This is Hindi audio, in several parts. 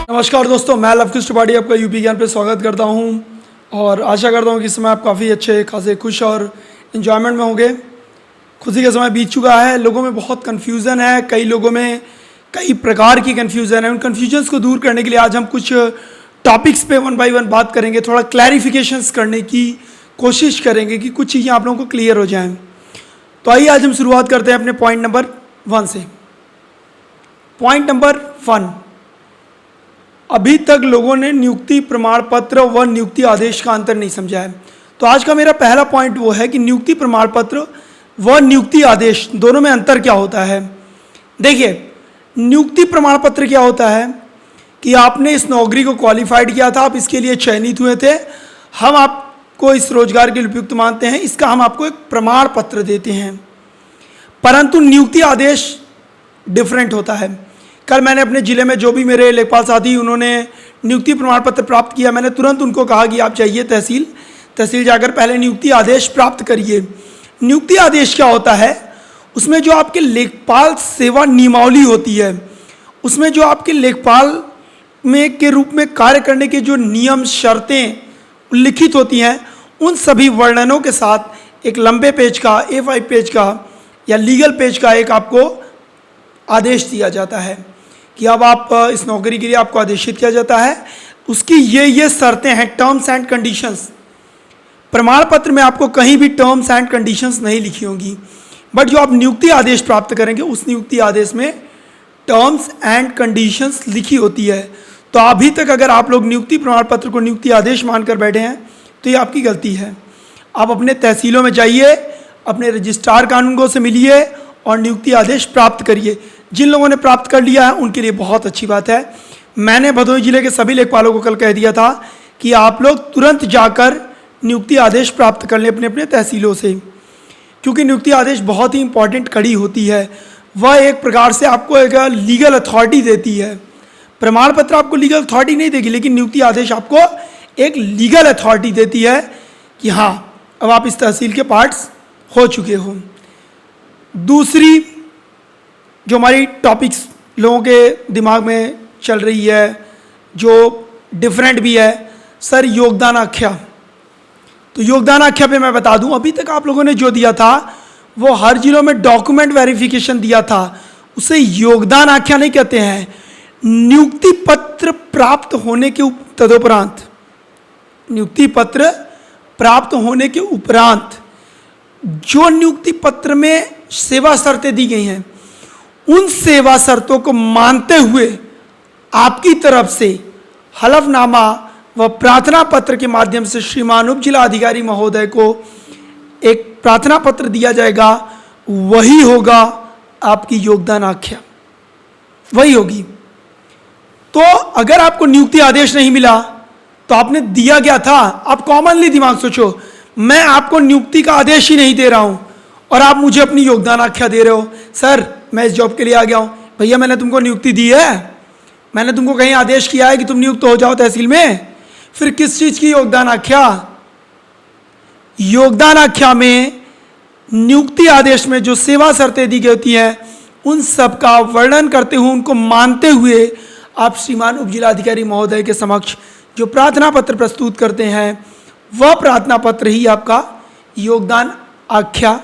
नमस्कार दोस्तों, मैं लवकुश त्रिपाठी आपका यूपी ज्ञान पे स्वागत करता हूं और आशा करता हूं कि इस समय आप काफ़ी अच्छे खासे खुश और इन्जॉयमेंट में होंगे। खुशी का समय बीत चुका है, लोगों में बहुत कन्फ्यूज़न है, कई लोगों में कई प्रकार की कन्फ्यूज़न है। उन कन्फ्यूजन्स को दूर करने के लिए आज हम कुछ टॉपिक्स पे वन बाय वन बात करेंगे, थोड़ा क्लैरिफिकेशंस करने की कोशिश करेंगे कि कुछ चीज़ें आप लोगों को क्लियर हो जाएँ। तो आइए आज हम शुरुआत करते हैं अपने पॉइंट नंबर 1 से। पॉइंट नंबर 1, अभी तक लोगों ने नियुक्ति प्रमाण पत्र व नियुक्ति आदेश का अंतर नहीं समझा है। तो आज का मेरा पहला पॉइंट वो है कि नियुक्ति प्रमाण पत्र व नियुक्ति आदेश दोनों में अंतर क्या होता है। देखिए, नियुक्ति प्रमाण पत्र क्या होता है कि आपने इस नौकरी को क्वालिफाइड किया था, आप इसके लिए चयनित हुए थे, हम आपको इस रोजगार के लिए उपयुक्त मानते हैं, इसका हम आपको एक प्रमाण पत्र देते हैं। परंतु नियुक्ति आदेश डिफरेंट होता है। कल मैंने अपने ज़िले में जो भी मेरे लेखपाल साथी उन्होंने नियुक्ति प्रमाण पत्र प्राप्त किया, मैंने तुरंत उनको कहा कि आप जाइए तहसील जाकर पहले नियुक्ति आदेश प्राप्त करिए। नियुक्ति आदेश क्या होता है, उसमें जो आपके लेखपाल सेवा नियमावली होती है, उसमें जो आपके लेखपाल में के रूप में कार्य करने के जो नियम शर्तें लिखित होती हैं, उन सभी वर्णनों के साथ एक लंबे पेज का A5 पेज का या लीगल पेज का एक आपको आदेश दिया जाता है कि अब आप इस नौकरी के लिए आपको आदेशित किया जाता है। उसकी ये शर्तें हैं, टर्म्स एंड कंडीशंस। प्रमाण पत्र में आपको कहीं भी टर्म्स एंड कंडीशंस नहीं लिखी होंगी, बट जो आप नियुक्ति आदेश प्राप्त करेंगे उस नियुक्ति आदेश में टर्म्स एंड कंडीशंस लिखी होती है। तो अभी तक अगर आप लोग नियुक्ति प्रमाण पत्र को नियुक्ति आदेश मानकर बैठे हैं तो ये आपकी गलती है। आप अपने तहसीलों में जाइए, अपने रजिस्ट्रार कानूनगो से मिलिए और नियुक्ति आदेश प्राप्त करिए। जिन लोगों ने प्राप्त कर लिया है उनके लिए बहुत अच्छी बात है। मैंने भदोही जिले के सभी लेखपालों को कल कह दिया था कि आप लोग तुरंत जाकर नियुक्ति आदेश प्राप्त कर लें अपने अपने तहसीलों से, क्योंकि नियुक्ति आदेश बहुत ही इंपॉर्टेंट कड़ी होती है। वह एक प्रकार से आपको एक लीगल अथॉरिटी देती है। प्रमाण पत्र आपको लीगल अथॉरिटी नहीं देगी, लेकिन नियुक्ति आदेश आपको एक लीगल अथॉरिटी देती है कि हाँ, अब आप इस तहसील के पार्ट्स हो चुके हो। दूसरी जो हमारी टॉपिक्स लोगों के दिमाग में चल रही है, जो डिफरेंट भी है, सर योगदान आख्या। तो योगदान आख्या पे मैं बता दूं, अभी तक आप लोगों ने जो दिया था वो हर जिलों में डॉक्यूमेंट वेरिफिकेशन दिया था, उसे योगदान आख्या नहीं कहते हैं। नियुक्ति पत्र प्राप्त होने के तदुपरांत, नियुक्ति पत्र प्राप्त होने के उपरांत जो नियुक्ति पत्र में सेवा शर्तें दी गई हैं, उन सेवा शर्तों को मानते हुए आपकी तरफ से हलफनामा व प्रार्थना पत्र के माध्यम से श्रीमान उप जिला अधिकारी महोदय को एक प्रार्थना पत्र दिया जाएगा। वही होगा आपकी योगदान आख्या, वही होगी। तो अगर आपको नियुक्ति आदेश नहीं मिला तो आपने दिया क्या था। आप कॉमनली दिमाग सोचो, मैं आपको नियुक्ति का आदेश ही नहीं दे रहा हूं और आप मुझे अपनी योगदान आख्या दे रहे हो। सर मैं इस जॉब के लिए आ गया हूँ, भैया मैंने तुमको नियुक्ति दी है, मैंने तुमको कहीं आदेश किया है कि तुम नियुक्त हो जाओ तहसील में, फिर किस चीज़ की योगदान आख्या। योगदान आख्या में नियुक्ति आदेश में जो सेवा शर्तें दी गई होती हैं उन सब का वर्णन करते हुए, उनको मानते हुए आप श्रीमान उप जिलाधिकारी महोदय के समक्ष जो प्रार्थना पत्र प्रस्तुत करते हैं, वह प्रार्थना पत्र ही आपका योगदान आख्या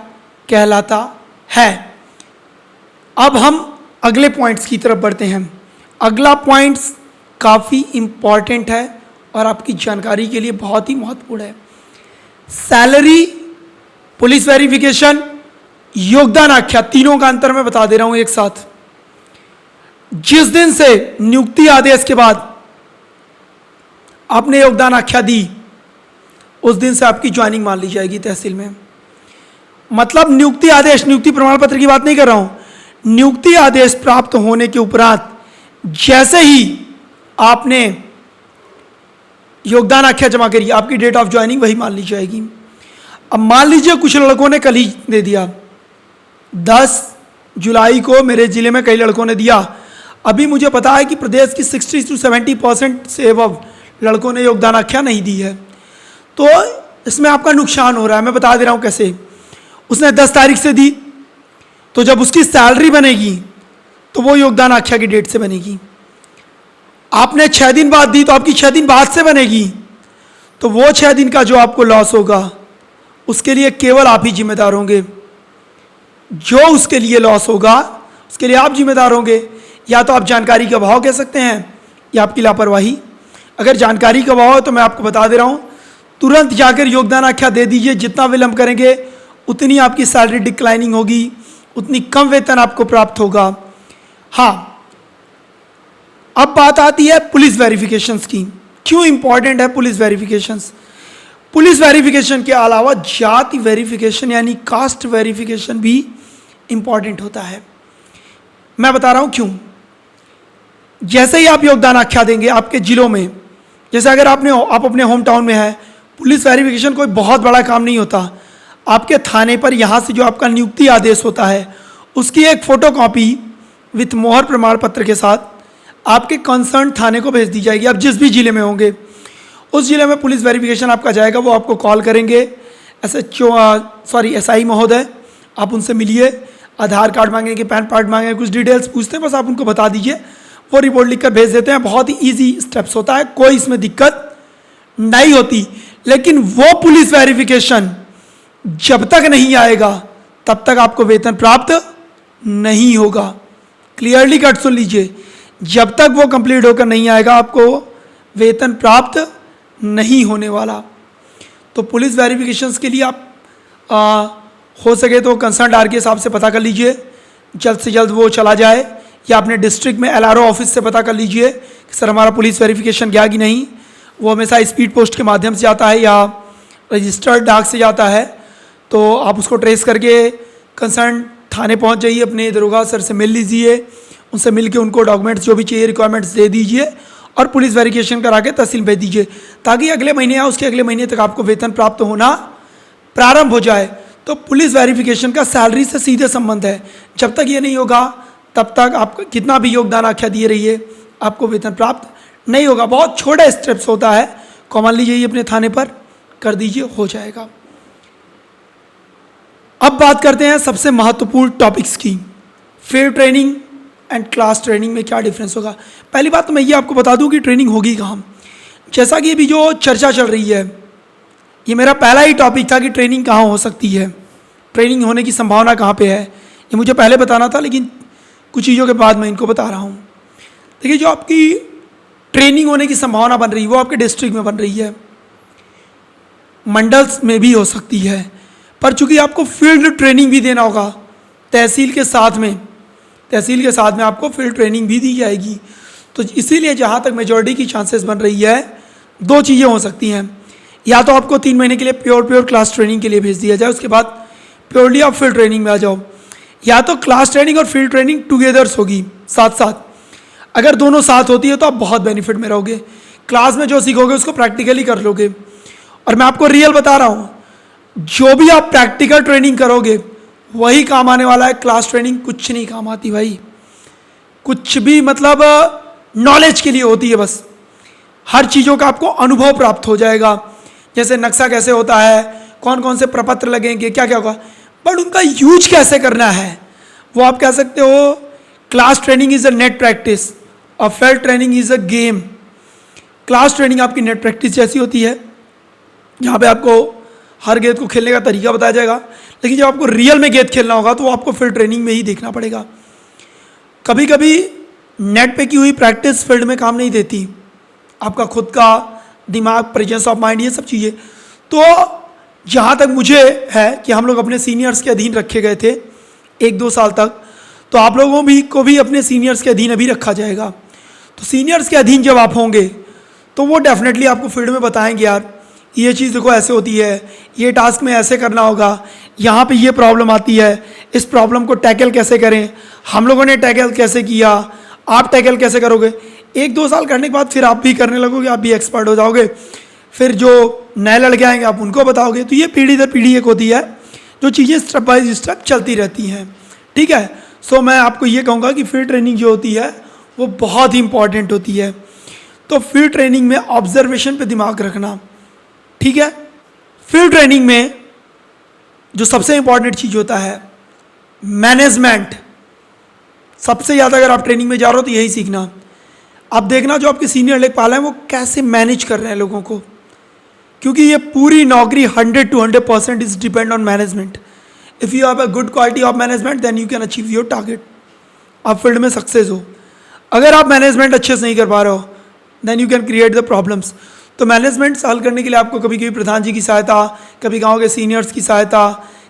कहलाता है। अब हम अगले पॉइंट्स की तरफ बढ़ते हैं। अगला पॉइंट्स काफ़ी इम्पॉर्टेंट है और आपकी जानकारी के लिए बहुत ही महत्वपूर्ण है। सैलरी, पुलिस वेरिफिकेशन, योगदान आख्या, तीनों का अंतर मैं बता दे रहा हूं एक साथ। जिस दिन से नियुक्ति आदेश के बाद आपने योगदान आख्या दी, उस दिन से आपकी ज्वाइनिंग मान ली जाएगी तहसील में। मतलब नियुक्ति आदेश, नियुक्ति प्रमाण पत्र की बात नहीं कर रहा हूं। नियुक्ति आदेश प्राप्त होने के उपरांत जैसे ही आपने योगदान आख्या जमा करी, आपकी डेट ऑफ ज्वाइनिंग वही मान ली जाएगी। अब मान लीजिए कुछ लड़कों ने कल ही दे दिया, 10 जुलाई को मेरे जिले में कई लड़कों ने दिया। अभी मुझे पता है कि प्रदेश की 60 से 70% से एबव लड़कों ने योगदान आख्या नहीं दी है। तो इसमें आपका नुकसान हो रहा है। मैं बता दे रहा हूं कैसे। उसने 10 तारीख से दी, तो जब उसकी सैलरी बनेगी तो वो योगदान आख्या की डेट से बनेगी। आपने 6 दिन बाद दी तो आपकी 6 दिन बाद से बनेगी, तो वो 6 दिन का जो आपको लॉस होगा उसके लिए केवल आप ही जिम्मेदार होंगे। जो उसके लिए लॉस होगा उसके लिए आप जिम्मेदार होंगे। या तो आप जानकारी का अभाव कह सकते हैं या आपकी लापरवाही। अगर जानकारी का अभाव है तो मैं आपको बता दे रहा हूँ, तुरंत जाकर योगदान आख्या दे दीजिए। जितना विलंब करेंगे उतनी आपकी सैलरी डिक्लाइनिंग होगी, उतनी कम वेतन आपको प्राप्त होगा। हाँ, अब बात आती है पुलिस वेरिफिकेशंस की। क्यों इंपॉर्टेंट है पुलिस वेरिफिकेशंस? पुलिस वेरिफिकेशन के अलावा जाति वेरिफिकेशन यानी कास्ट वेरिफिकेशन भी इंपॉर्टेंट होता है। मैं बता रहा हूं क्यों। जैसे ही आप योगदान आख्या देंगे आपके जिलों में, जैसे अगर आप अपने होम टाउन में है, पुलिस वेरिफिकेशन कोई बहुत बड़ा काम नहीं होता। आपके थाने पर यहाँ से जो आपका नियुक्ति आदेश होता है उसकी एक फोटोकॉपी विथ मोहर प्रमाण पत्र के साथ आपके कंसर्न थाने को भेज दी जाएगी। आप जिस भी जिले में होंगे उस जिले में पुलिस वेरिफिकेशन आपका जाएगा, वो आपको कॉल करेंगे। SI महोदय, आप उनसे मिलिए, आधार कार्ड मांगेंगे, पैन कार्ड मांगेंगे, कुछ डिटेल्स पूछते हैं, बस आप उनको बता दीजिए, वो रिपोर्ट लिखकर भेज देते हैं। बहुत ही ईजी स्टेप्स होता है, कोई इसमें दिक्कत नहीं होती। लेकिन वो पुलिस वेरिफिकेशन जब तक नहीं आएगा तब तक आपको वेतन प्राप्त नहीं होगा। क्लियरली कट सुन लीजिए, जब तक वो कंप्लीट होकर नहीं आएगा आपको वेतन प्राप्त नहीं होने वाला। तो पुलिस वेरिफिकेशंस के लिए आप हो सके तो कंसर्न आर के हिसाब से पता कर लीजिए, जल्द से जल्द वो चला जाए, या अपने डिस्ट्रिक्ट में LRO ऑफिस से पता कर लीजिए कि सर हमारा पुलिस वेरिफिकेशन गया कि नहीं। वो हमेशा स्पीड पोस्ट के माध्यम से जाता है या रजिस्टर्ड डाक से जाता है, तो आप उसको ट्रेस करके कंसर्न थाने पहुंच जाइए, अपने दरोगा सर से मिल लीजिए, उनसे मिल के उनको डॉक्यूमेंट्स जो भी चाहिए रिक्वायरमेंट्स दे दीजिए और पुलिस वेरिफिकेशन करा के तहसील भेज दीजिए, ताकि अगले महीने या उसके अगले महीने तक आपको वेतन प्राप्त होना प्रारंभ हो जाए। तो पुलिस वेरिफिकेशन का सैलरी से सीधे संबंध है। जब तक ये नहीं होगा तब तक आप कितना भी योगदान आख्या दिए रहिए, आपको वेतन प्राप्त नहीं होगा। बहुत छोटा स्टेप्स होता है, कॉमनली यही अपने थाने पर कर दीजिए, हो जाएगा। अब बात करते हैं सबसे महत्वपूर्ण टॉपिक्स की। Field training and class training में क्या डिफरेंस होगा। पहली बात तो मैं ये आपको बता दूं कि ट्रेनिंग होगी कहाँ। जैसा कि अभी जो चर्चा चल रही है, ये मेरा पहला ही टॉपिक था कि ट्रेनिंग कहाँ हो सकती है, ट्रेनिंग होने की संभावना कहाँ पे है। ये मुझे पहले बताना था, लेकिन कुछ चीज़ों के बाद मैं इनको बता रहा हूँ। देखिए, जो आपकी ट्रेनिंग होने की संभावना बन रही है वो आपके डिस्ट्रिक्ट में बन रही है, मंडल्स में भी हो सकती है, पर चूंकि आपको फील्ड ट्रेनिंग भी देना होगा, तहसील के साथ में आपको फील्ड ट्रेनिंग भी दी जाएगी। तो इसीलिए जहाँ तक मेजॉरिटी की चांसेस बन रही है, दो चीज़ें हो सकती हैं। या तो आपको 3 महीने के लिए प्योर क्लास ट्रेनिंग के लिए भेज दिया जाए, उसके बाद प्योरली आप फील्ड ट्रेनिंग में आ जाओ, या तो क्लास ट्रेनिंग और फील्ड ट्रेनिंग टुगेदर्स होगी साथ साथ। अगर दोनों साथ होती है तो आप बहुत बेनिफिट में रहोगे। क्लास में जो सीखोगे उसको प्रैक्टिकली कर लोगे। और मैं आपको रियल बता रहा हूँ, जो भी आप प्रैक्टिकल ट्रेनिंग करोगे वही काम आने वाला है। क्लास ट्रेनिंग कुछ नहीं काम आती भाई, कुछ भी, मतलब नॉलेज के लिए होती है बस। हर चीज़ों का आपको अनुभव प्राप्त हो जाएगा, जैसे नक्शा कैसे होता है, कौन कौन से प्रपत्र लगेंगे, क्या क्या होगा, बट उनका यूज कैसे करना है वो आप कह सकते हो। Class training is a net practice और field training is a game. Class training आपकी नेट प्रैक्टिस जैसी होती है, जहाँ पे आपको हर गेंद को खेलने का तरीका बताया जाएगा, लेकिन जब आपको रियल में गेंद खेलना होगा तो वो आपको फील्ड ट्रेनिंग में ही देखना पड़ेगा। कभी कभी नेट पे की हुई प्रैक्टिस फील्ड में काम नहीं देती, आपका खुद का दिमाग, प्रेजेंस ऑफ माइंड, ये सब चीज़ें। तो जहाँ तक मुझे है कि हम लोग अपने सीनियर्स के अधीन रखे गए थे 1-2 साल तक, तो आप लोगों को भी अपने सीनियर्स के अधीन अभी रखा जाएगा। तो सीनियर्स के अधीन जब आप होंगे तो वो डेफिनेटली आपको फील्ड में बताएंगे, यार ये चीज़ देखो ऐसे होती है, ये टास्क में ऐसे करना होगा, यहाँ पे ये प्रॉब्लम आती है, इस प्रॉब्लम को टैकल कैसे करें, हम लोगों ने टैकल कैसे किया, आप टैकल कैसे करोगे। 1-2 साल करने के बाद फिर आप भी करने लगोगे, आप भी एक्सपर्ट हो जाओगे। फिर जो नए लड़के आएंगे आप उनको बताओगे। तो ये पीढ़ी दर पीढ़ी एक होती है, जो चीज़ें स्टेप बाय स्टेप चलती रहती हैं, ठीक है। सो मैं आपको ये कहूँगा कि फील्ड ट्रेनिंग जो होती है वो बहुत ही इंपॉर्टेंट होती है। तो फील्ड ट्रेनिंग में ऑब्जर्वेशन पे दिमाग रखना, ठीक है। फील्ड ट्रेनिंग में जो सबसे इंपॉर्टेंट चीज़ होता है मैनेजमेंट। सबसे ज़्यादा अगर आप ट्रेनिंग में जा रहे हो तो यही सीखना। आप देखना जो आपके सीनियर लेखपाल हैं वो कैसे मैनेज कर रहे हैं लोगों को, क्योंकि ये पूरी नौकरी 100 to 100% is depend on management. If you have a good quality of management then you can achieve your target, आप फील्ड में सक्सेस हो। अगर आप मैनेजमेंट अच्छे से नहीं कर पा रहे हो then you can create the problems. तो मैनेजमेंट हल करने के लिए आपको कभी कभी प्रधान जी की सहायता, कभी गांव के सीनियर्स की सहायता,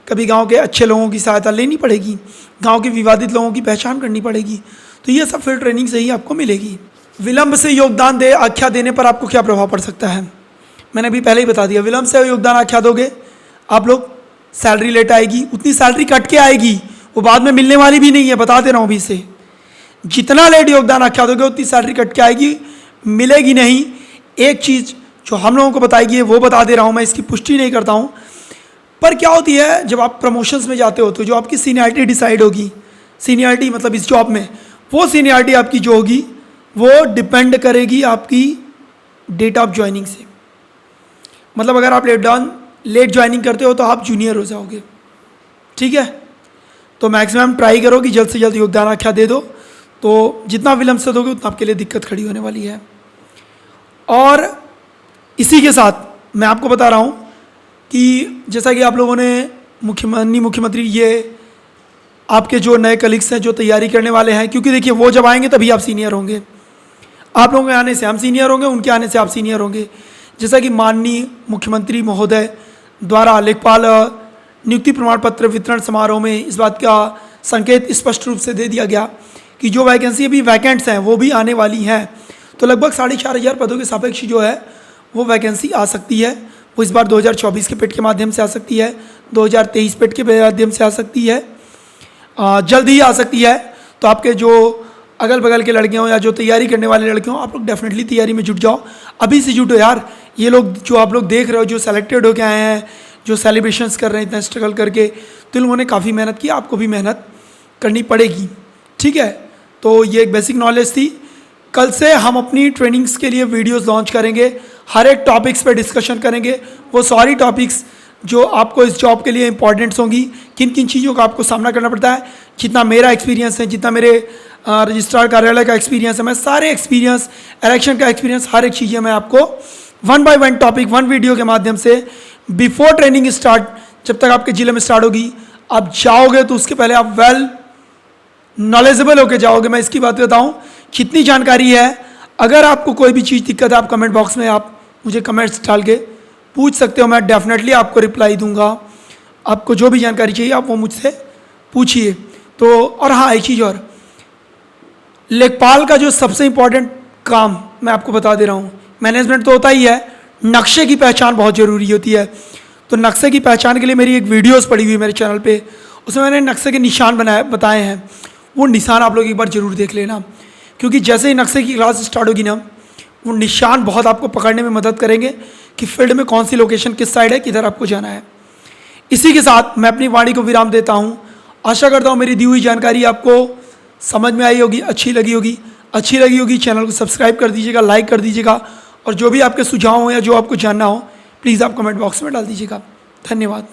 कभी गांव के अच्छे लोगों की सहायता लेनी पड़ेगी, गांव के विवादित लोगों की पहचान करनी पड़ेगी। तो ये सब फील्ड ट्रेनिंग से ही आपको मिलेगी। विलंब से योगदान दे आख्या देने पर आपको क्या प्रभाव पड़ सकता है, मैंने अभी पहले ही बता दिया। विलंब से योगदान आख्या दोगे आप लोग, सैलरी लेट आएगी, उतनी सैलरी कट के आएगी, वो बाद में मिलने वाली भी नहीं है, बता दे रहा हूँ अभी से। जितना लेट योगदान आख्या दोगे उतनी सैलरी कट के आएगी, मिलेगी नहीं। एक चीज़ जो हम लोगों को बताएगी वो बता दे रहा हूँ, मैं इसकी पुष्टि नहीं करता हूँ, पर क्या होती है जब आप प्रमोशंस में जाते हो तो जो आपकी सीनियरिटी डिसाइड होगी, सीनियरिटी मतलब इस जॉब में, वो सीनियरिटी आपकी जो होगी वो डिपेंड करेगी आपकी डेट ऑफ ज्वाइनिंग से। मतलब अगर आप लेट ज्वाइनिंग करते हो तो आप जूनियर हो जाओगे, ठीक है। तो मैक्सिमम ट्राई करो कि जल्द से जल्द योगदान आख्या दे दो, तो जितना विलंब से दोगे उतना आपके लिए दिक्कत खड़ी होने वाली है। और इसी के साथ मैं आपको बता रहा हूँ कि जैसा कि आप लोगों ने मुख्यमंत्री ये आपके जो नए कलीग्स हैं जो तैयारी करने वाले हैं, क्योंकि देखिए वो जब आएंगे तभी आप सीनियर होंगे, आप लोगों के आने से हम सीनियर होंगे, उनके आने से आप सीनियर होंगे। जैसा कि माननीय मुख्यमंत्री महोदय द्वारा लेखपाल नियुक्ति प्रमाण पत्र वितरण समारोह में इस बात का संकेत स्पष्ट रूप से दे दिया गया कि जो वैकेंसी अभी वैकेंट्स हैं वो भी आने वाली हैं। तो लगभग 4,500 पदों के सापेक्ष जो है वो वैकेंसी आ सकती है। वो इस बार 2024 के पेट के माध्यम से आ सकती है, 2023 पेट के माध्यम से आ सकती है, जल्द ही आ सकती है। तो आपके जो अगल बगल के लड़के हों या जो तैयारी करने वाले लड़के हों, आप लोग डेफिनेटली तैयारी में जुट जाओ, अभी से जुटो यार। ये लोग जो आप लोग देख रहे हो जो सेलेक्टेड होके आए हैं, जो सेलिब्रेशंस कर रहे हैं इतना स्ट्रगल करके, तो इन लोगों ने काफ़ी मेहनत की, आपको भी मेहनत करनी पड़ेगी, ठीक है। तो ये एक बेसिक नॉलेज थी। कल से हम अपनी ट्रेनिंग्स के लिए वीडियोस लॉन्च करेंगे, हर एक टॉपिक्स पे डिस्कशन करेंगे। वो सारी टॉपिक्स जो आपको इस जॉब के लिए इंपॉर्टेंट्स होंगी, किन किन चीज़ों का आपको सामना करना पड़ता है, जितना मेरा एक्सपीरियंस है, जितना मेरे रजिस्ट्रार कार्यालय का एक्सपीरियंस है, मैं सारे एक्सपीरियंस, इलेक्शन का एक्सपीरियंस, हर एक चीज़ें मैं आपको 1 by 1 टॉपिक 1 वीडियो के माध्यम से बिफोर ट्रेनिंग स्टार्ट, जब तक आपके जिले में स्टार्ट होगी, आप जाओगे तो उसके पहले आप वेल नॉलेजेबल होके जाओगे। मैं इसकी बात बताऊं, कितनी जानकारी है। अगर आपको कोई भी चीज़ दिक्कत है आप कमेंट बॉक्स में आप मुझे कमेंट्स डाल के पूछ सकते हो, मैं डेफिनेटली आपको रिप्लाई दूंगा। आपको जो भी जानकारी चाहिए आप वो मुझसे पूछिए। तो और हाँ, एक चीज़ और, लेखपाल का जो सबसे इम्पोर्टेंट काम मैं आपको बता दे रहा हूँ, मैनेजमेंट तो होता ही है, नक्शे की पहचान बहुत ज़रूरी होती है। तो नक्शे की पहचान के लिए मेरी एक वीडियोस पड़ी हुई है मेरे चैनल पे, उसमें मैंने नक्शे के निशान बताए हैं। वो निशान आप लोग एक बार ज़रूर देख लेना, क्योंकि जैसे ही नक्शे की क्लास स्टार्ट होगी ना, वो निशान बहुत आपको पकड़ने में मदद करेंगे कि फील्ड में कौन सी लोकेशन किस साइड है, किधर आपको जाना है। इसी के साथ मैं अपनी वाणी को विराम देता हूँ। आशा करता हूँ मेरी दी हुई जानकारी आपको समझ में आई होगी, अच्छी लगी होगी। चैनल को सब्सक्राइब कर दीजिएगा, लाइक कर दीजिएगा, और जो भी आपके सुझाव हो या जो आपको जानना हो प्लीज़ आप कमेंट बॉक्स में डाल दीजिएगा। धन्यवाद।